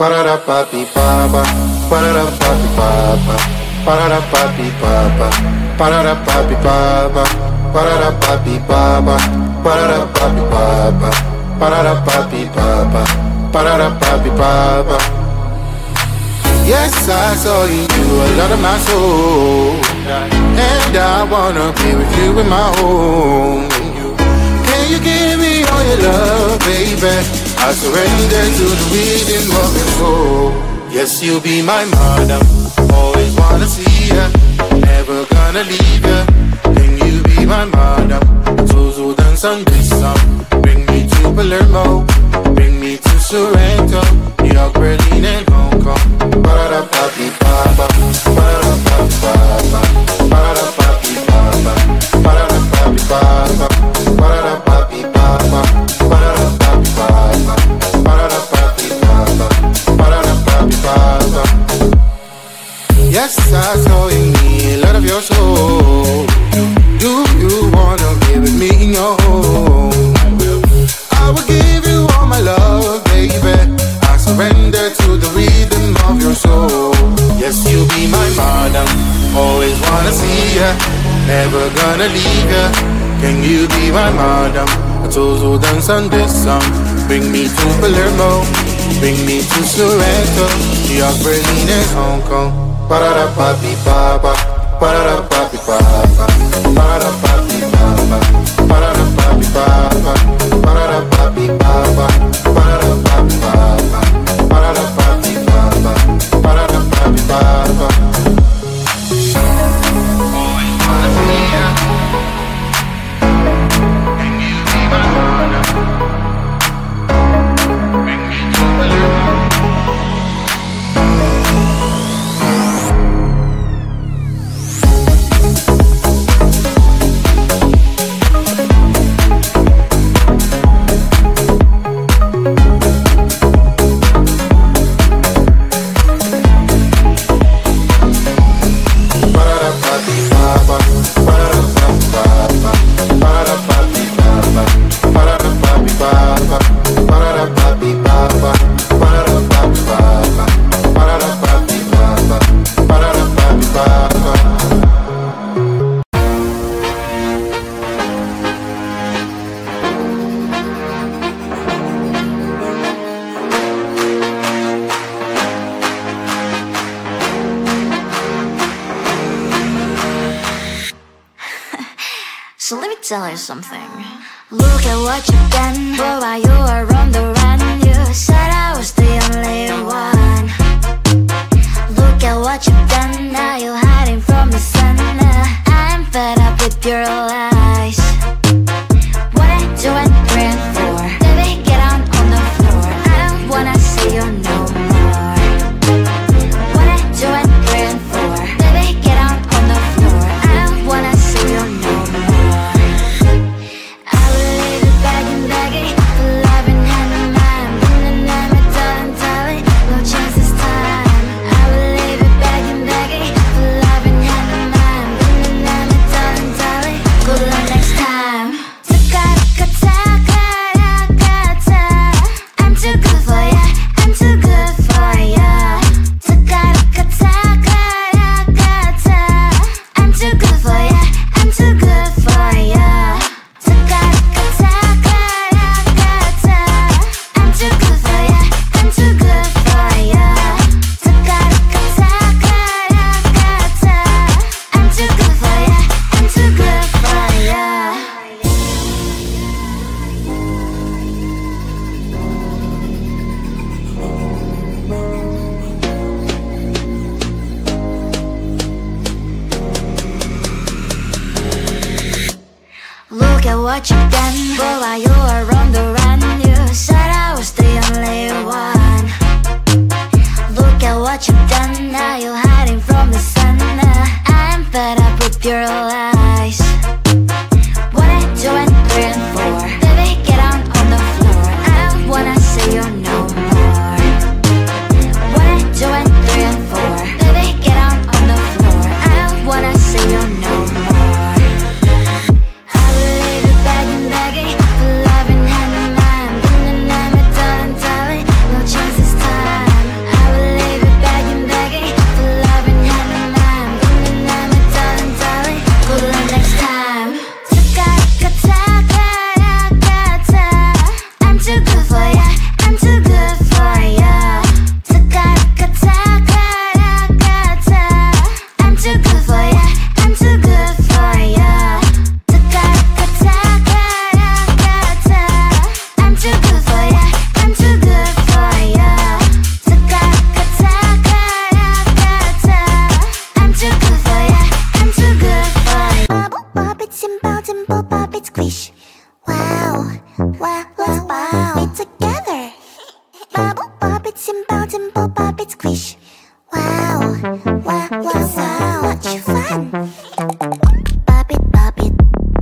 Ba-da-da-ba-bi-ba-ba, ba-da-da-ba-bi-ba-ba, ba-da-da-ba-bi-ba-ba, ba-da-da-ba-bi-ba-ba, ba-da-da-ba-bi-ba-ba, ba-da-da-ba-bi-ba-ba, ba-da-da-ba-bi-ba-ba, ba-da-da-ba-bi-ba-ba. Yes, I saw in you a lot of my soul, and I wanna be with you in my home. Can you give me all your love, baby? I surrender to the rhythm of your soul. Yes, you'll be my madam, always wanna see ya, never gonna leave ya. Can you be my madam? Tuzo dançam this bring me to Palermo, bring me to Sorrento, New York, Berlin and Hong Kong. Ba-da-da-ba-bi-ba-ba, ba-da-da-ba-bi-ba-ba, ba-da-da-ba-bi-ba-ba, ba-da-da-ba-bi-ba-ba, ba-da-da-ba-bi-ba-ba, ba-da-da-ba-bi-ba-ba, ba-da-da-ba-bi-ba-ba, ba-da-da-ba-bi-ba-ba. Yes, I saw in me a lot of your soul. Do you wanna be with me in your home? I will give you all my love, baby. I surrender to the rhythm of your soul. Yes, you'll be my madam, always wanna see ya, never gonna leave ya. Can you be my madam? Tuzo dançam this bring me to Palermo, bring me to Sorrento, New York, Berlin and Hong Kong. Ba-da-da-ba-bi-ba-ba, ba-da-da-ba-bi-ba-ba, ba-da-da-ba-bi-ba-ba, ba-da-da-ba-bi-ba-ba, ba-da-da-ba-bi-ba-ba, ba-da-da-ba-bi-ba-ba, ba-da-da-ba-bi-ba-ba, ba-da-da-ba-bi-ba-ba. Always wanna see ya. Can you be my madam? Bring me to Palermo. So let me tell you something. Look at what you've done, boy, while you were on the run. You said I was the only one. Look at what you've done, now you're hiding from the sun. I'm fed up with your lies. What I do and praying for, baby, get on the floor. I don't wanna see you no more. What I do and praying for, baby, get on the floor. I don't wanna see you no more. Look at what you've done, boy, while you were on the run. You said I was the only one. Look at what you've done, now you're hiding from the sun. I'm fed up with your lies. What I do and praying for, baby, get on the floor. I don't wanna see you no more. What I do and praying for, baby, get on the floor. I don't wanna see you no more. I will leave you begging, begging for love. it and bounce and pop, pop it, squish. Wow, wow, wow, so much fun. Pop it,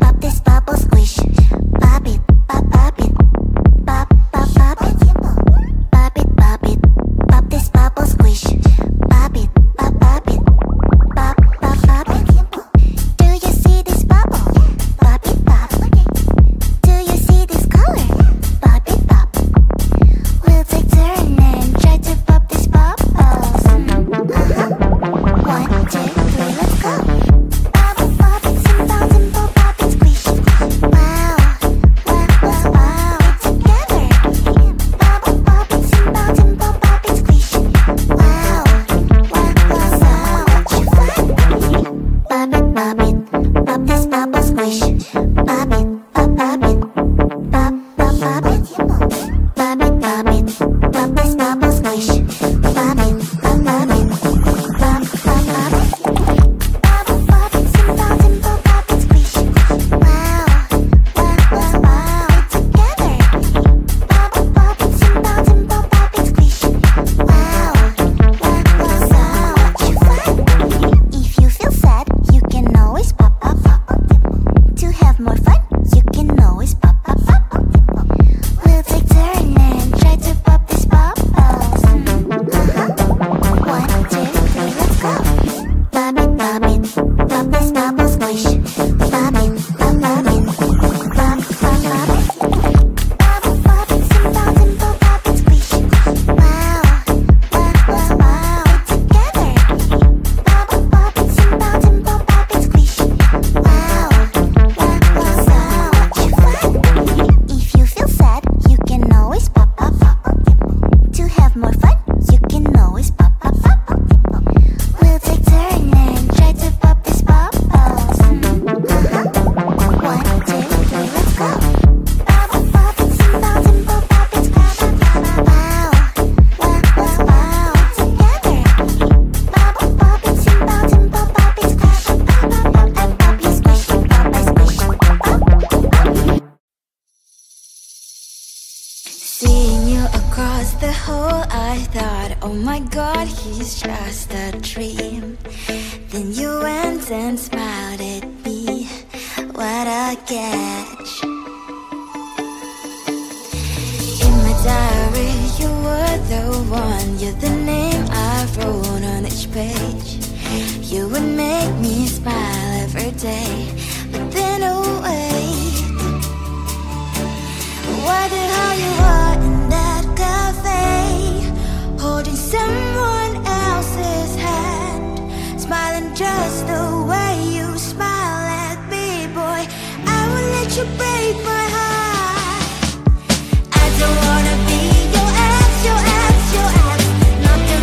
pop this bubble, squish. Pop it, pop it, pop, pop, pop it. Pop it, pop this bubble, squish. Pop it, pop it, pop, pop, pop it. Do you see this bubble? Pop it, pop. Do you see this color? Pop it, pop. We'll take turn and try to pop this bubbles. 1, 2, 3, let's go. Pop it, and bounce and pop, pop it, squish. Wow, wow, wow, wow, together. Pop it, and bounce and pop, pop it, squish. Wow, wow, wow, so much fun. Pop this bubble, squish. Pop it, pop it, pop, pop, pop it. Pop it, pop this bubble, squish. Pop it, pop it, pop, pop, pop it. Pop it, and bounce and pop, pop it, squish. Wow, wow, wow, wow, together. Pop it, and bounce and pop, pop it, squish. Wow, wow, wow, so much fun. If you feel sad, you can always pop, pop, pop. To have more fun, you can always pop, pop, pop. We'll take turn and try to pop this bubbles. 1, 2, 3, let's go. Pop it, pop this bubble, squish. Pop it, pop it, pop, pop, pop it. Pop it, and bounce and pop, pop it, squish. Wow, wow, wow, wow, together. Pop it, and bounce and pop, pop it, squish. Wow, wow, wow, so much fun. If you feel sad, you can always pop, pop, pop. To have more fun, you can always pop, pop, pop. We'll take turn and try to pop this bubbles. 1, 2, 3, let's go. Pop it, and bounce and pop, pop it, squish. Wow, wow, wow, wow, together. Pop it, and bounce and pop, pop it, squish. And pop it, squish, pop it, squish, pop. Seeing you across the hall, I thought, oh my god, he's just a dream. Then you went and smiled at me. What a catch. In my diary, you were the one. You're the name I wrote on each page. You would make me smile every day. But then, oh wait, why the hell you are in that cafe, holding someone else's hand, smiling just the way you smile at me, boy. I will let you break my heart. I don't wanna be your ex, your ex, your ex. Not to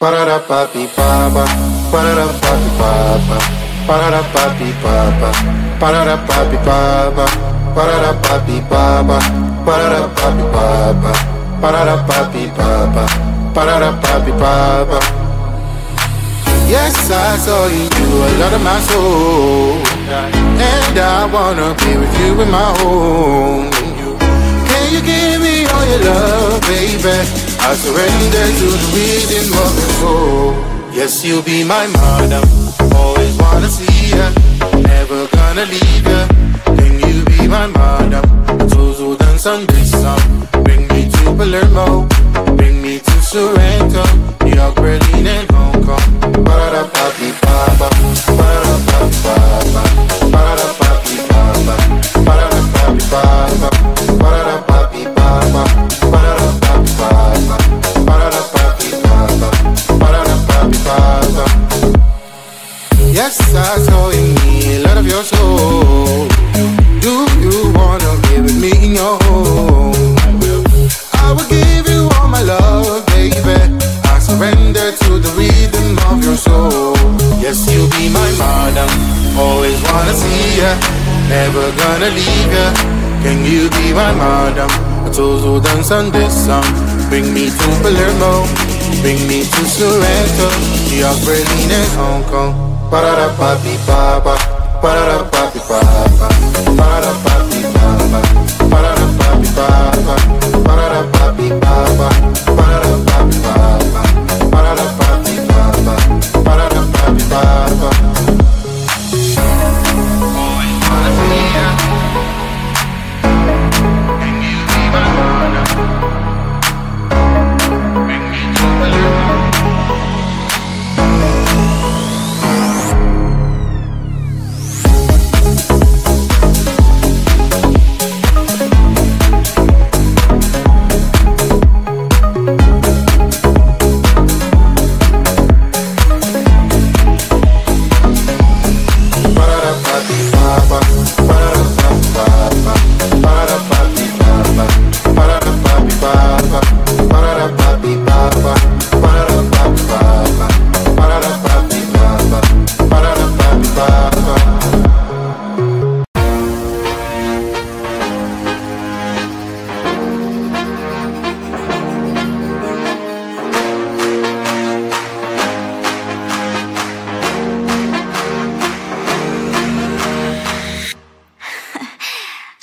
Ba-da-da-ba-bi-ba-ba, ba-da-da-ba-bi-ba-ba, ba-da-da-ba-bi-ba-ba, ba-da-da-ba-bi-ba-ba, ba-da-da-ba-bi-ba-ba, ba-da-da-ba-bi-ba-ba, ba-da-da-ba-bi-ba-ba, ba-da-da-ba-bi-ba-ba. Yes, I saw you a lot of my soul, and I wanna be with you in my home. Can you give me all your love, baby? I surrender to the rhythm of your soul. Yes, you'll be my madam, always wanna see ya, never gonna leave ya. Can you be my madam? Tuzo dance on this song. Bring me to Palermo, bring me to Sorrento, New York, Berlin and Hong Kong. Ba-da-da-ba-bi-ba-ba, ba-da-da-ba-bi-ba-ba, ba-da-da-ba-bi-ba-ba, ba-da-da-ba-bi-ba-ba, ba-da-da-ba-bi-ba-ba, ba-da-da-ba-bi-ba-ba, ba-da-da-ba-bi-ba-ba, ba-da-da-ba-bi-ba-ba. Yes, I saw in me a lot of your soul. Do you wanna be with me in your home? I will give you all my love, baby. I surrender to the rhythm of your soul. Yes, you'll be my madam, always wanna see ya, never gonna leave ya. Can you be my madam? Those who dance on this song. Bring me to Palermo, bring me to Sorrento, New York, Berlin and Hong Kong. Ba-da-da-ba-bi-ba-ba, ba-da-da-ba-bi-ba-ba, ba-da-da-ba-bi-ba-ba, ba-da-da-ba-bi-ba-ba, ba-da-da-ba-bi-ba-ba, ba-da-da-ba-bi-ba-ba, ba-da-da-ba-bi-ba-ba, ba-da-da-ba-bi-ba-ba. Always wanna see ya. Can you be my madam? Bring me to Palermo.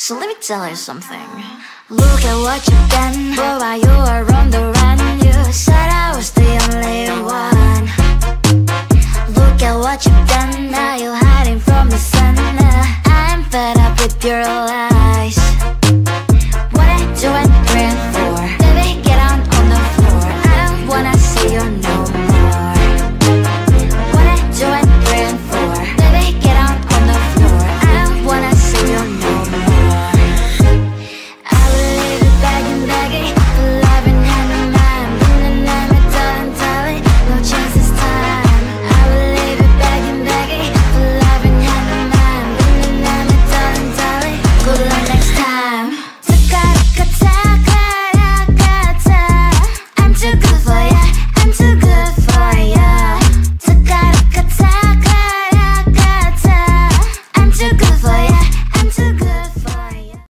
So let me tell you something. Look at what you've done, boy, while you are on the run. You said